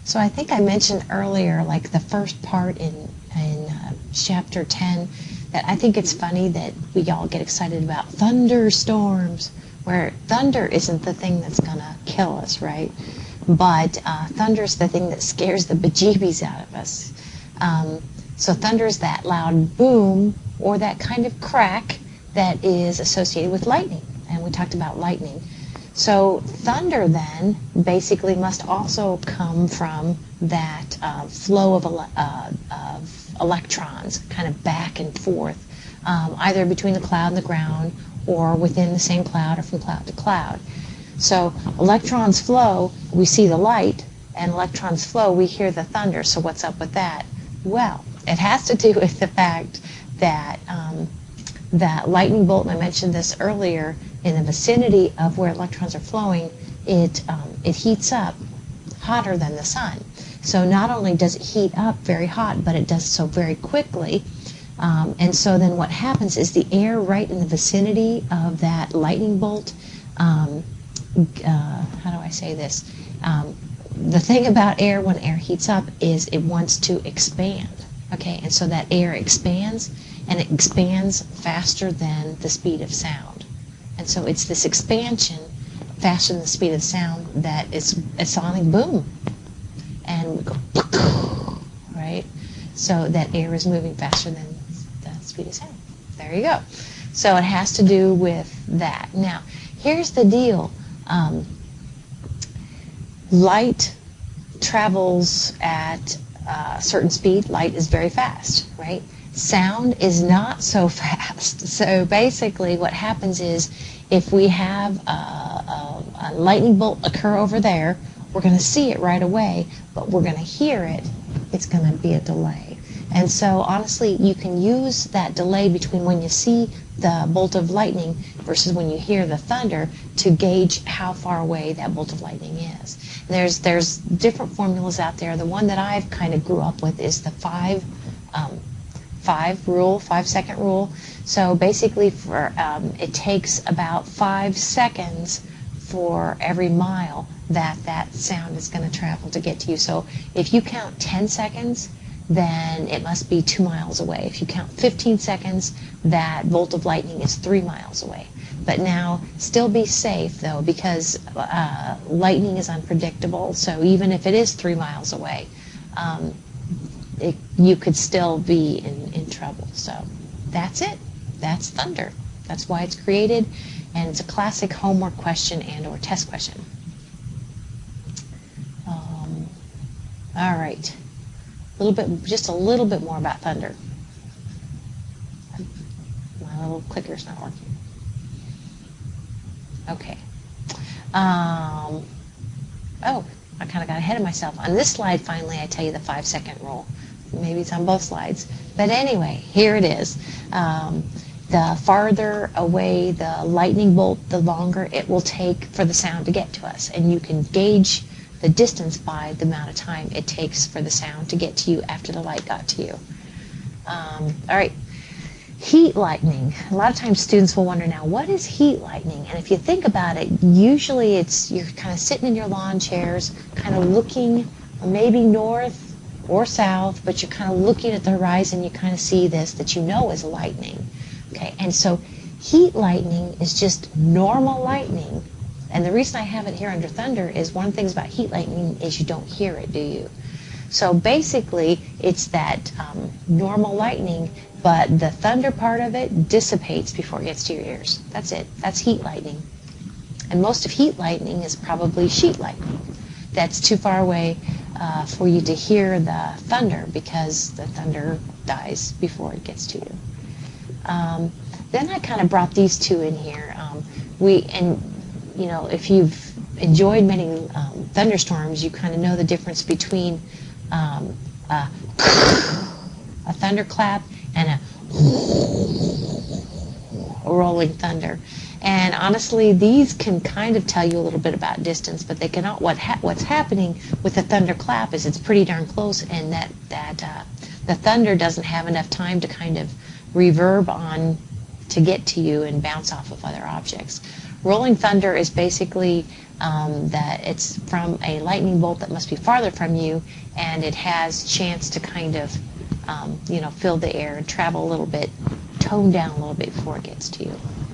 So I think I mentioned earlier, like the first part in chapter 10, that I think it's funny that we all get excited about thunderstorms, where thunder isn't the thing that's going to kill us, right? But thunder is the thing that scares the bejeebies out of us. So thunder is that loud boom or that kind of crack that is associated with lightning. And we talked about lightning. So thunder then basically must also come from that flow of electrons kind of back and forth, either between the cloud and the ground or within the same cloud or from cloud to cloud. So electrons flow, we see the light, and electrons flow, we hear the thunder. So what's up with that? Well, it has to do with the fact that that lightning bolt, and I mentioned this earlier, in the vicinity of where electrons are flowing, it heats up hotter than the sun. So not only does it heat up very hot, but it does so very quickly. And so then what happens is the air right in the vicinity of that lightning bolt, how do I say this? The thing about air when air heats up is it wants to expand. Okay, and so that air expands, and it expands faster than the speed of sound. And so it's this expansion faster than the speed of sound that is a sonic boom. And we go, right? So that air is moving faster than the speed of sound. There you go. So it has to do with that. Now, here's the deal. Light travels at a certain speed. Light is very fast, right? Sound is not so fast. So basically what happens is if we have a lightning bolt occur over there, we're going to see it right away, but we're going to hear it. It's going to be a delay. And so honestly, you can use that delay between when you see the bolt of lightning versus when you hear the thunder to gauge how far away that bolt of lightning is. And there's different formulas out there. The one that I've kind of grew up with is the 5-second rule. So basically, it takes about 5 seconds for every mile that sound is going to travel to get to you. So if you count 10 seconds, then it must be 2 miles away. If you count 15 seconds, that bolt of lightning is 3 miles away. But now, still be safe, though, because lightning is unpredictable. So even if it is 3 miles away, you could still be in trouble. So that's it. That's thunder. That's why it's created, and it's a classic homework question and or test question. All right. Just a little bit more about thunder. My little clicker's not working. Okay. Oh, I kind of got ahead of myself. On this slide, finally, I tell you the 5-second rule. Maybe it's on both slides. But anyway, here it is. The farther away the lightning bolt, the longer it will take for the sound to get to us. And you can gauge the distance by the amount of time it takes for the sound to get to you after the light got to you. All right. Heat lightning. A lot of times students will wonder, now, what is heat lightning? And if you think about it, usually you're kind of sitting in your lawn chairs, kind of looking maybe north or south, but you're kind of looking at the horizon. You kind of see this that you know is lightning. Okay, and so heat lightning is just normal lightning. And the reason I have it here under thunder is one of the things about heat lightning is you don't hear it, do you? So basically, it's that normal lightning, but the thunder part of it dissipates before it gets to your ears. That's it. That's heat lightning. And most of heat lightning is probably sheet lightning. That's too far away for you to hear the thunder because the thunder dies before it gets to you. Then I kind of brought these two in here. If you've enjoyed many thunderstorms, you kind of know the difference between a thunderclap and a rolling thunder. And honestly, these can kind of tell you a little bit about distance, but they cannot. What's happening with the thunderclap is it's pretty darn close, and that the thunder doesn't have enough time to kind of reverb on to get to you and bounce off of other objects. Rolling thunder is basically that it's from a lightning bolt that must be farther from you, and it has chance to kind of, fill the air and travel a little bit, tone down a little bit before it gets to you.